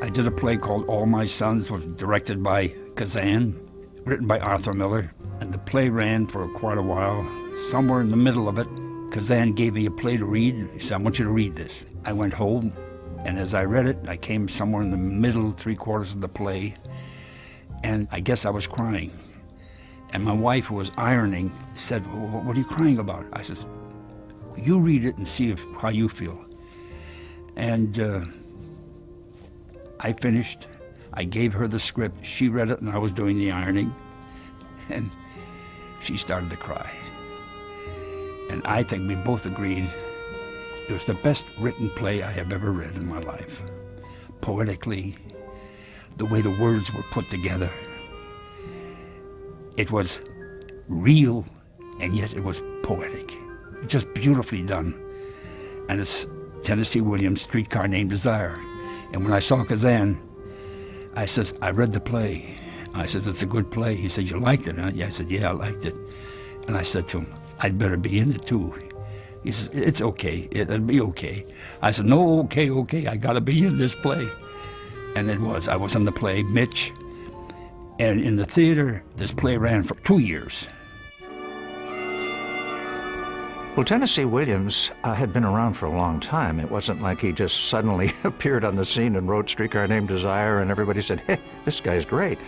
I did a play called All My Sons, was directed by Kazan, written by Arthur Miller, and the play ran for quite a while. Somewhere in the middle of it, Kazan gave me a play to read. He said, I want you to read this. I went home, and as I read it, I came somewhere in the middle, 3/4 of the play, and I guess I was crying. And my wife, who was ironing, said, what are you crying about? I said, you read it and see how you feel. And I finished. I gave her the script. She read it, and I was doing the ironing. And she started to cry. And I think we both agreed it was the best written play I have ever read in my life. Poetically, the way the words were put together. It was real, and yet it was poetic. Just beautifully done. And it's Tennessee Williams' Streetcar Named Desire. And when I saw Kazan, I said, I read the play. I said, it's a good play. He said, you liked it, huh? Yeah, I said, yeah, I liked it. And I said to him, I'd better be in it too. He says, it's okay, it'll be okay. I said, no, okay, I gotta be in this play. And it was. I was in the play, Mitch. And in the theater, this play ran for 2 years. Well, Tennessee Williams had been around for a long time. It wasn't like he just suddenly appeared on the scene and wrote Streetcar Named Desire and everybody said, hey, this guy's great.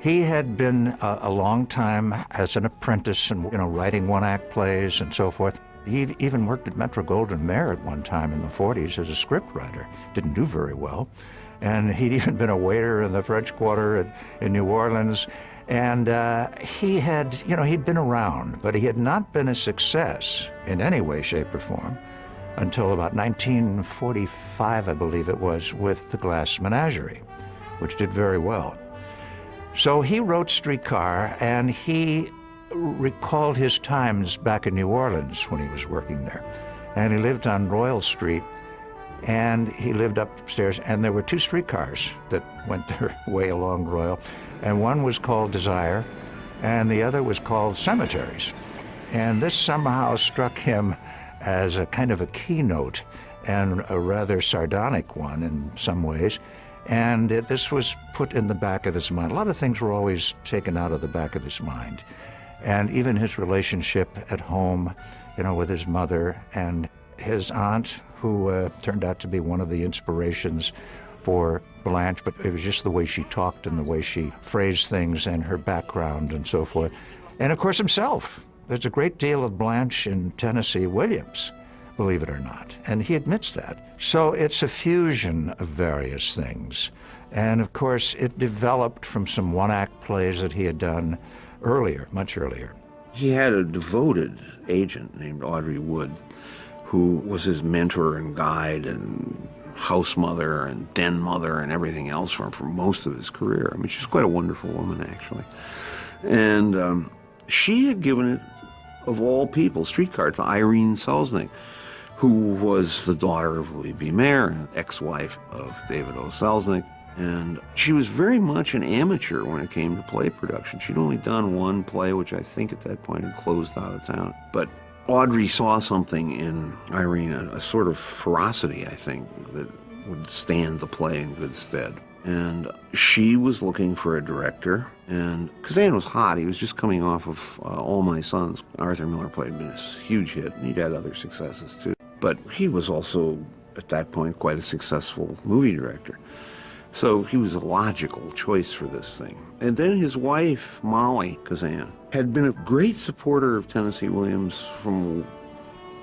He had been a long time as an apprentice and, writing one-act plays and so forth. He even worked at Metro-Goldwyn-Mayer at one time in the 40s as a scriptwriter. Didn't do very well. And he'd even been a waiter in the French Quarter in New Orleans. And he had, he'd been around, but he had not been a success in any way, shape, or form until about 1945, I believe it was, with The Glass Menagerie, which did very well. So he wrote Streetcar, and he recalled his times back in New Orleans when he was working there. And he lived on Royal Street, and he lived upstairs, and there were 2 streetcars that went their way along Royal, and one was called Desire, and the other was called Cemeteries. And this somehow struck him as a kind of a keynote, and a rather sardonic one in some ways. And this was put in the back of his mind. A lot of things were always taken out of the back of his mind. And even his relationship at home, with his mother and his aunt, who turned out to be one of the inspirations for Blanche, but it was just the way she talked and the way she phrased things and her background and so forth. And of course himself. There's a great deal of Blanche in Tennessee Williams, believe it or not, and he admits that. So it's a fusion of various things. And of course it developed from some one-act plays that he had done earlier, much earlier. He had a devoted agent named Audrey Wood, who was his mentor and guide and house mother and den mother and everything else for most of his career. I mean, she's quite a wonderful woman, actually. And she had given it, of all people, Streetcar to Irene Selznick, who was the daughter of Louis B. Mayer and ex-wife of David O. Selznick. And she was very much an amateur when it came to play production. She'd only done one play, which I think at that point had closed out of town. But Audrey saw something in Irene, a sort of ferocity, I think, that would stand the play in good stead. And she was looking for a director, and Kazan was hot. He was just coming off of All My Sons. Arthur Miller played had been a huge hit, and he'd had other successes too. But he was also, at that point, quite a successful movie director. So he was a logical choice for this thing. And then his wife, Molly Kazan, had been a great supporter of Tennessee Williams from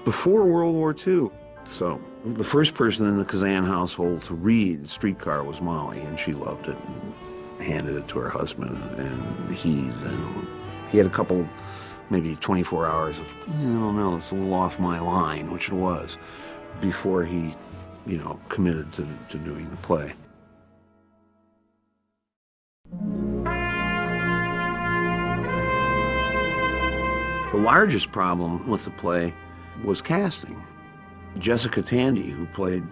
before World War II. So the first person in the Kazan household to read Streetcar was Molly, and she loved it and handed it to her husband. And he had a couple, maybe 24 hours of, I don't know, it's a little off my line, which it was, before he, committed to doing the play. The largest problem with the play was casting. Jessica Tandy, who played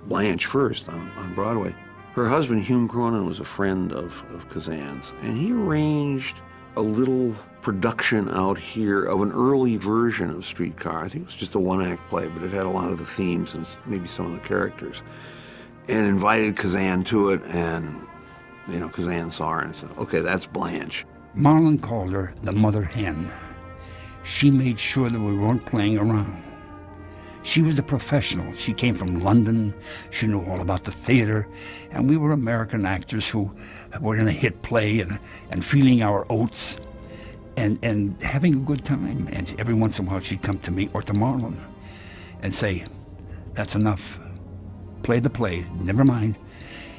Blanche first on Broadway, her husband, Hume Cronyn, was a friend of Kazan's, and he arranged a little production out here of an early version of Streetcar. I think it was just a one-act play, but it had a lot of the themes and maybe some of the characters. and invited Kazan to it, and Kazan saw her and said, okay, that's Blanche. Marlon called her the mother hen. She made sure that we weren't playing around. She was a professional. She came from London. She knew all about the theater. And we were American actors who were in a hit play and feeling our oats and having a good time. And every once in a while she'd come to me or to Marlon and say, that's enough. Play the play, never mind.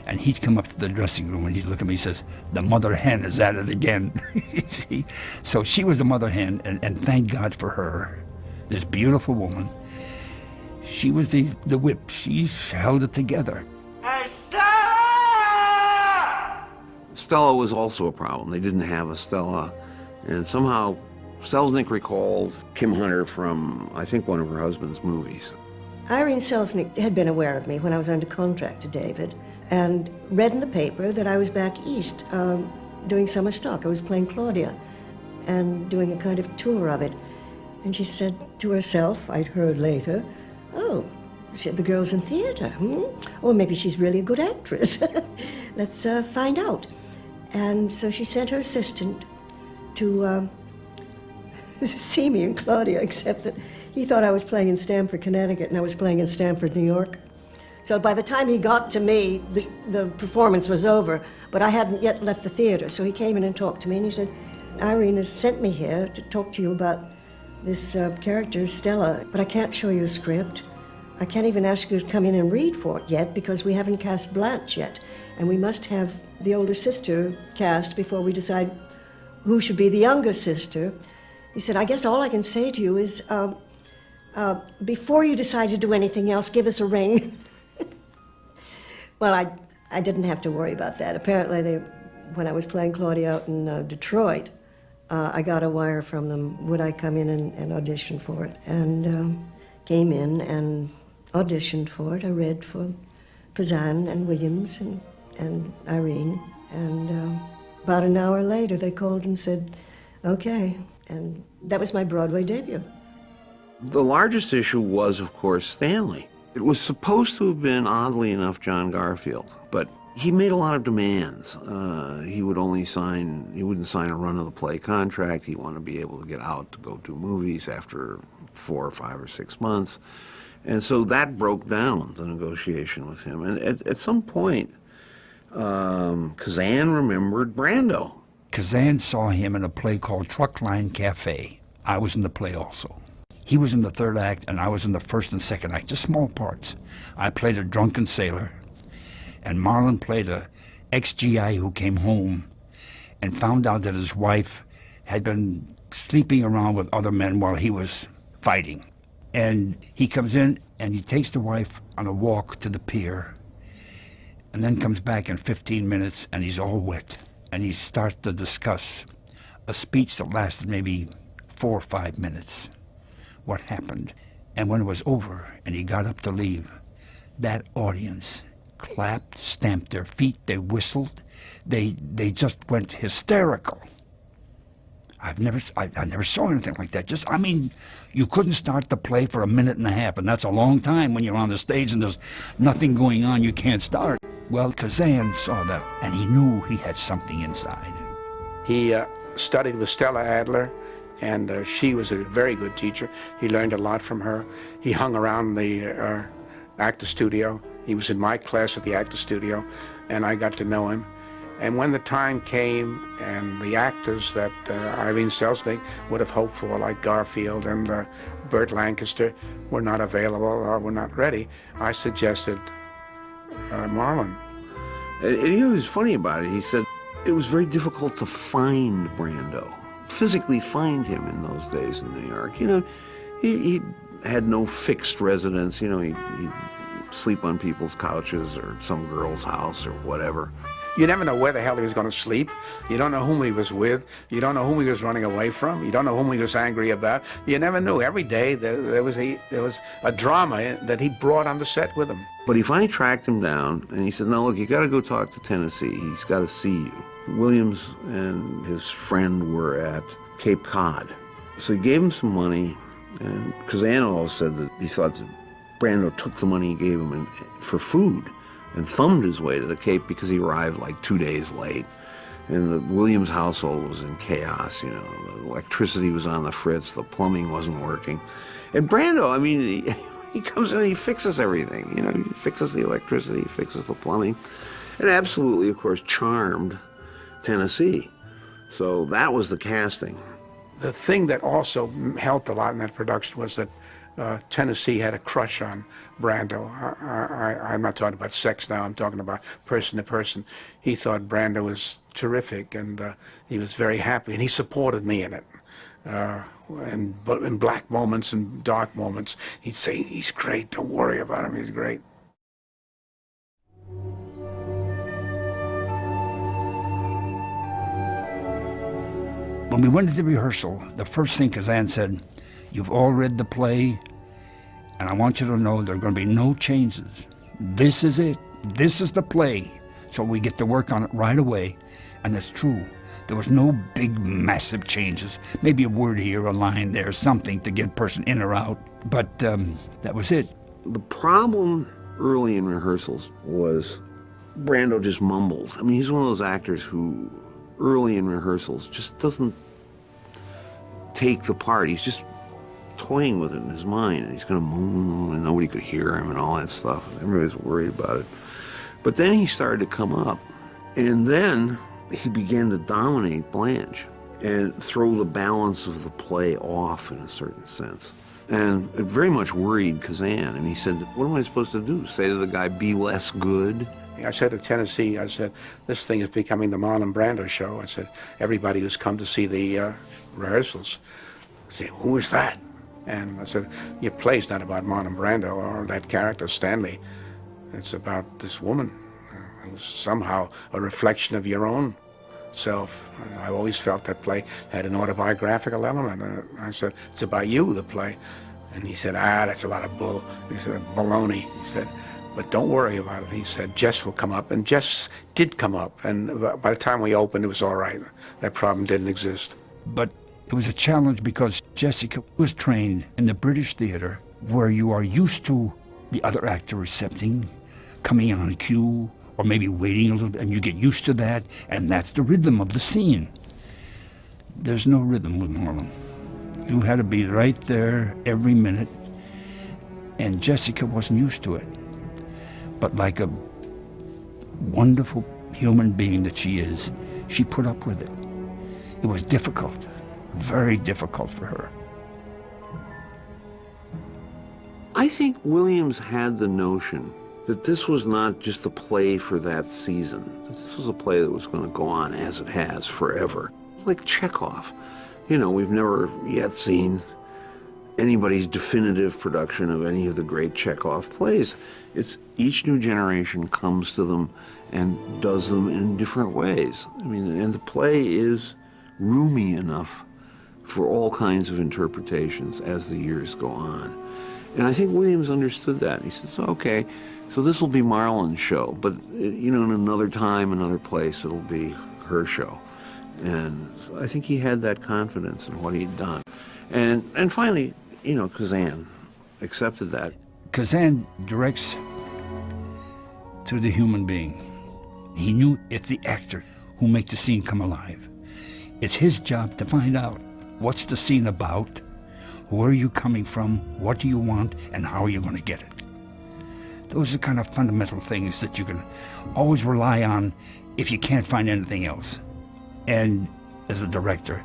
And he'd come up to the dressing room and he'd look at me and says, the mother hen is at it again. See? So she was a mother hen, and thank God for her. This beautiful woman. She was the whip. She held it together. Hey, Stella! Stella was also a problem. They didn't have a Stella. And somehow Selznick recalled Kim Hunter from, I think, one of her husband's movies. Irene Selznick had been aware of me when I was under contract to David and read in the paper that I was back east doing summer stock. I was playing Claudia and doing a kind of tour of it. And she said to herself, I'd heard later, oh, she said, the girl's in theater. Or maybe she's really a good actress. Let's find out. And so she sent her assistant to see me in Claudia, except that he thought I was playing in Stamford, Connecticut, and I was playing in Stamford, New York. So by the time he got to me, the performance was over, but I hadn't yet left the theater. So he came in and talked to me, and he said, Irene has sent me here to talk to you about this character, Stella, but I can't show you a script. I can't even ask you to come in and read for it yet because we haven't cast Blanche yet, and we must have the older sister cast before we decide who should be the younger sister. He said, I guess all I can say to you is, before you decide to do anything else, give us a ring. Well, I didn't have to worry about that. Apparently, when I was playing Claudia out in Detroit, I got a wire from them, would I come in and audition for it? And came in and auditioned for it. I read for Kazan and Williams and Irene. And about an hour later, they called and said, okay. And that was my Broadway debut. The largest issue was, of course, Stanley. It was supposed to have been, oddly enough, John Garfield, but he made a lot of demands. He wouldn't sign a run-of-the-play contract. He wanted to be able to get out to go do movies after 4 or 5 or 6 months. And so that broke down the negotiation with him. And at some point, Kazan remembered Brando. Kazan saw him in a play called Truckline Cafe. I was in the play also. He was in the third act, and I was in the first and second act, just small parts. I played a drunken sailor, and Marlon played a ex-GI who came home and found out that his wife had been sleeping around with other men while he was fighting. And he comes in, and he takes the wife on a walk to the pier, and then comes back in 15 minutes, and he's all wet. And he starts to discuss a speech that lasted maybe 4 or 5 minutes, what happened. And when it was over and he got up to leave, that audience clapped, stamped their feet, they whistled, they just went hysterical. I never saw anything like that. You couldn't start the play for 1.5 minutes, and that's a long time when you're on the stage and there's nothing going on, you can't start. Well, Kazan saw that, and he knew he had something inside. He studied with Stella Adler, and she was a very good teacher. He learned a lot from her. He hung around the actor studio. He was in my class at the actor studio, and I got to know him. And when the time came and the actors that Irene Selznick would have hoped for, like Garfield and Burt Lancaster, were not available or were not ready, I suggested Marlon. And he was funny about it. He said it was very difficult to find Brando, physically find him in those days in New York. He had no fixed residence. He'd sleep on people's couches or some girl's house or whatever. You never know where the hell he was going to sleep. You don't know whom he was with. You don't know whom he was running away from. You don't know whom he was angry about. You never knew. Every day there was a drama that he brought on the set with him. But he finally tracked him down, and he said, no, look, you got to go talk to Tennessee. He's got to see you. Williams and his friend were at Cape Cod. So he gave him some money, and Kazan said that he thought that Brando took the money he gave him for food. and thumbed his way to the Cape because he arrived like 2 days late. And the Williams household was in chaos, you know. The electricity was on the fritz, the plumbing wasn't working. And Brando, I mean, he comes in and he fixes everything. You know, he fixes the electricity, he fixes the plumbing. And absolutely, of course, charmed Tennessee. So that was the casting. The thing that also helped a lot in that production was that Tennessee had a crush on Brando. I'm not talking about sex now, I'm talking about person to person. He thought Brando was terrific, and he was very happy, and he supported me in it. In black moments and dark moments, he'd say, he's great, don't worry about him, he's great. When we went to the rehearsal, the first thing Kazan said, "You've all read the play, and I want you to know there are going to be no changes. This is it. This is the play." So we get to work on it right away, and it's true. There was no big, massive changes. Maybe a word here, a line there, something to get a person in or out, but that was it. The problem early in rehearsals was Brando just mumbled. I mean, he's one of those actors who early in rehearsals just doesn't take the part. He's just toying with it in his mind, and he's going to moan, and nobody could hear him and all that stuff. Everybody's worried about it. But then he started to come up, and then he began to dominate Blanche and throw the balance of the play off in a certain sense. And it very much worried Kazan, and he said, "What am I supposed to do? Say to the guy, be less good?" I said to Tennessee, I said, this thing is becoming the Marlon Brando show. I said, everybody who's come to see the rehearsals say, who is that? And I said, your play's not about Marlon Brando or that character, Stanley. It's about this woman who's somehow a reflection of your own self. And I always felt that play had an autobiographical element. And I said, it's about you, the play. And he said, that's a lot of bull. He said, baloney. He said, but don't worry about it. He said, Jess will come up. And Jess did come up. And by the time we opened, it was all right. That problem didn't exist. But it was a challenge because Jessica was trained in the British theater where you are used to the other actor accepting, coming on cue, or maybe waiting a little bit, and you get used to that, and that's the rhythm of the scene. There's no rhythm with Marlon. You had to be right there every minute, and Jessica wasn't used to it. But like a wonderful human being that she is, she put up with it. It was difficult, very difficult for her. I think Williams had the notion that this was not just a play for that season, that this was a play that was going to go on as it has forever. Like Chekhov. You know, we've never yet seen anybody's definitive production of any of the great Chekhov plays. It's each new generation comes to them and does them in different ways. I mean, and the play is roomy enough for all kinds of interpretations as the years go on. And I think Williams understood that. He said, so, okay, so this will be Marlon's show, but, you know, in another time, another place, it'll be her show. And I think he had that confidence in what he'd done. And finally, you know, Kazan accepted that. Kazan directs to the human being. He knew it's the actor who makes the scene come alive. It's his job to find out what's the scene about, where are you coming from, what do you want, and how are you going to get it. Those are kind of fundamental things that you can always rely on if you can't find anything else. And as a director,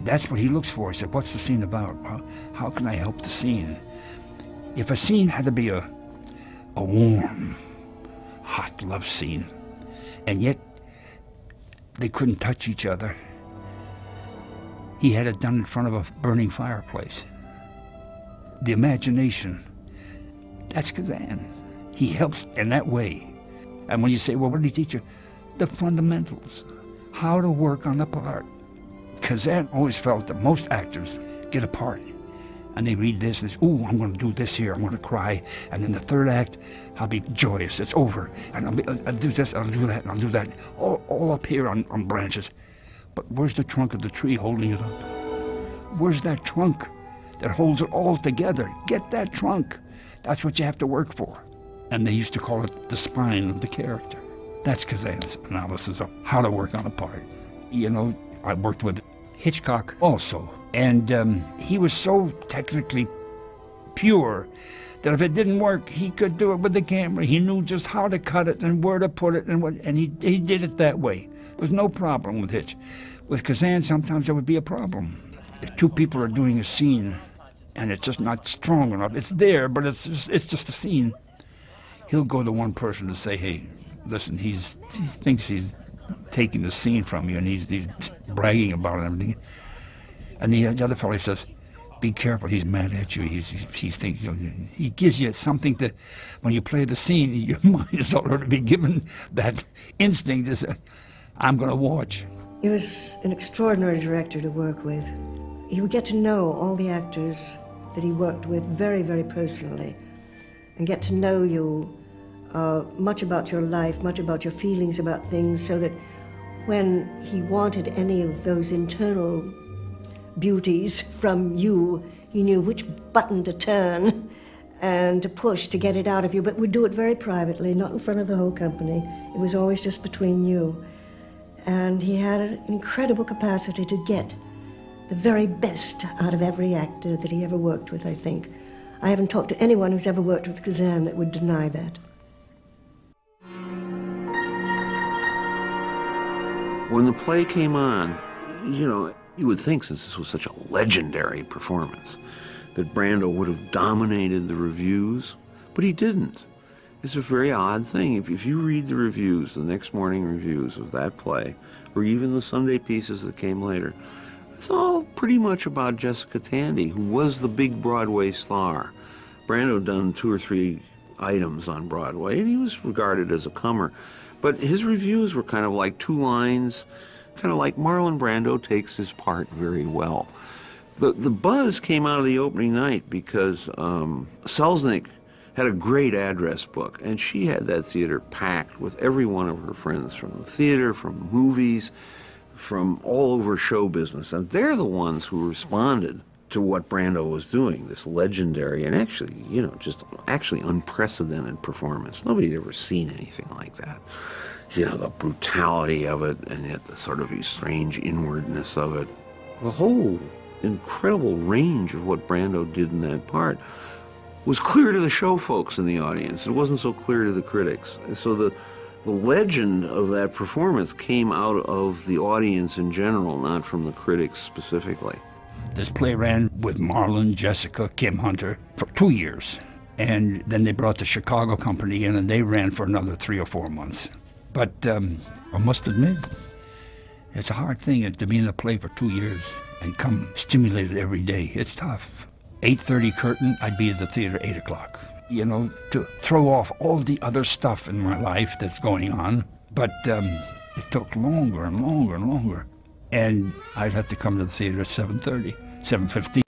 that's what he looks for. He said, what's the scene about? How can I help the scene? If a scene had to be a warm, hot love scene, and yet they couldn't touch each other, he had it done in front of a burning fireplace. The imagination, that's Kazan. He helps in that way. And when you say, well, what did he teach you? The fundamentals, how to work on the part. Kazan always felt that most actors get a part, and they read this and say, ooh, I'm going to do this here, I'm going to cry, and then the third act, I'll be joyous, it's over, and I'll do this, I'll do that, and I'll do that, all up here on branches. But where's the trunk of the tree holding it up? Where's that trunk that holds it all together? Get that trunk. That's what you have to work for. and they used to call it the spine of the character. That's Kazan's analysis of how to work on a part. You know, I worked with Hitchcock also, and he was so technically pure that if it didn't work, he could do it with the camera. He knew just how to cut it and where to put it, and he did it that way. There was no problem with Hitch. With Kazan, sometimes there would be a problem. If two people are doing a scene and it's just not strong enough, it's there, but it's just a scene, he'll go to one person and say, hey, listen, he thinks he's taking the scene from you, and he's bragging about it and everything. And the other fellow says, be careful, he's mad at you. He thinks, you know, he gives you something that when you play the scene, your mind is already be given that instinct to say, I'm going to watch. He was an extraordinary director to work with. He would get to know all the actors that he worked with very, very personally, and get to know you much about your life, much about your feelings about things, so that when he wanted any of those internal beauties from you, he knew which button to turn and to push to get it out of you, but would do it very privately, not in front of the whole company. It was always just between you. And he had an incredible capacity to get the very best out of every actor that he ever worked with, I think. I haven't talked to anyone who's ever worked with Kazan that would deny that. When the play came on, you know, you would think, since this was such a legendary performance, that Brando would have dominated the reviews, but he didn't. It's a very odd thing. If you read the reviews, the next morning reviews of that play, or even the Sunday pieces that came later, it's all pretty much about Jessica Tandy, who was the big Broadway star. Brando had done 2 or 3 items on Broadway, and he was regarded as a comer. But his reviews were kind of like 2 lines, kind of like Marlon Brando takes his part very well. The buzz came out of the opening night because Selznick had a great address book, and she had that theater packed with every one of her friends from the theater, from movies, from all over show business. And they're the ones who responded to what Brando was doing, this legendary and actually, you know, just actually unprecedented performance. Nobody had ever seen anything like that. You know, the brutality of it, and yet the sort of strange inwardness of it. The whole incredible range of what Brando did in that part was clear to the show folks in the audience. It wasn't so clear to the critics. And so the legend of that performance came out of the audience in general, not from the critics specifically. This play ran with Marlon, Jessica, Kim Hunter for 2 years. And then they brought the Chicago company in, and they ran for another 3 or 4 months. But I must admit, it's a hard thing to be in a play for 2 years and come stimulated every day. It's tough. 8:30 curtain, I'd be at the theater 8 o'clock. You know, to throw off all the other stuff in my life that's going on. But it took longer and longer and longer. And I'd have to come to the theater at 7:30, 7:50.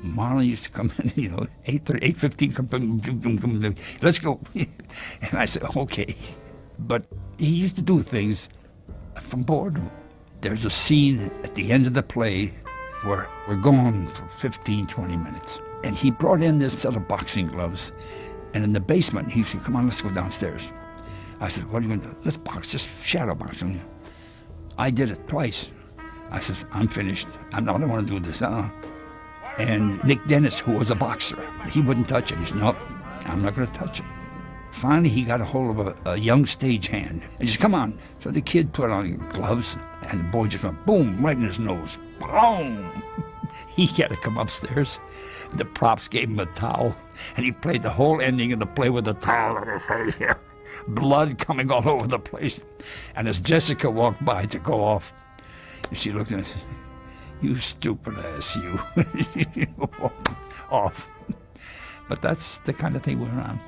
Marlon used to come in, you know, 8:30, 8:15, come, let's go. And I said, okay. But he used to do things from boredom. There's a scene at the end of the play where we're gone for 15, 20 minutes. And he brought in this set of boxing gloves. And in the basement, he said, come on, let's go downstairs. I said, what are you going to do? Let's box, just shadow boxing. I did it twice. I said, I'm finished. I don't want to do this. And Nick Dennis, who was a boxer, he wouldn't touch it. He said, no, I'm not going to touch it. Finally, he got a hold of a young stagehand. He said, come on. So the kid put on gloves, and the boy just went boom, right in his nose. Boom! He had to come upstairs. The props gave him a towel, and he played the whole ending of the play with a towel on his face here. Blood coming all over the place. And as Jessica walked by to go off, she looked at me and said, you stupid ass, you. Off. But that's the kind of thing we're on.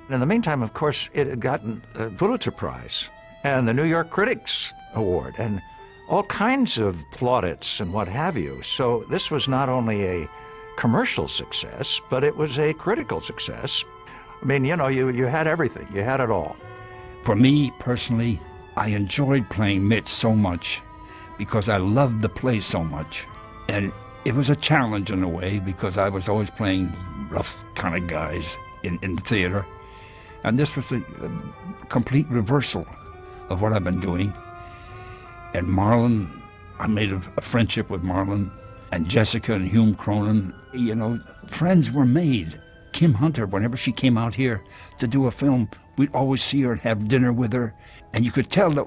In the meantime, of course, it had gotten a Pulitzer Prize and the New York Critics Award and all kinds of plaudits and what have you. So this was not only a commercial success, but it was a critical success. I mean, you know, you had everything. You had it all. For me, personally, I enjoyed playing Mitch so much because I loved the play so much. And it was a challenge in a way because I was always playing rough kind of guys in the theater. And this was a complete reversal of what I've been doing. And Marlon, I made a friendship with Marlon and Jessica and Hume Cronin. You know, friends were made. Kim Hunter, whenever she came out here to do a film, we'd always see her and have dinner with her. And you could tell that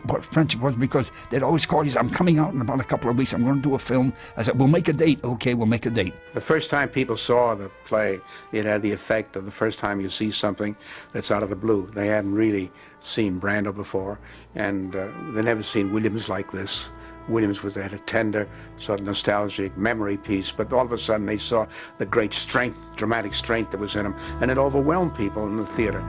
what friendship was, because they'd always call you, I'm coming out in about a couple of weeks, I'm going to do a film. I said, we'll make a date. Okay, we'll make a date. The first time people saw the play, it had the effect of the first time you see something that's out of the blue. They hadn't really seen Brando before, and they'd never seen Williams like this. Williams had a tender, sort of nostalgic memory piece, but all of a sudden they saw the great strength, dramatic strength that was in him, and it overwhelmed people in the theater.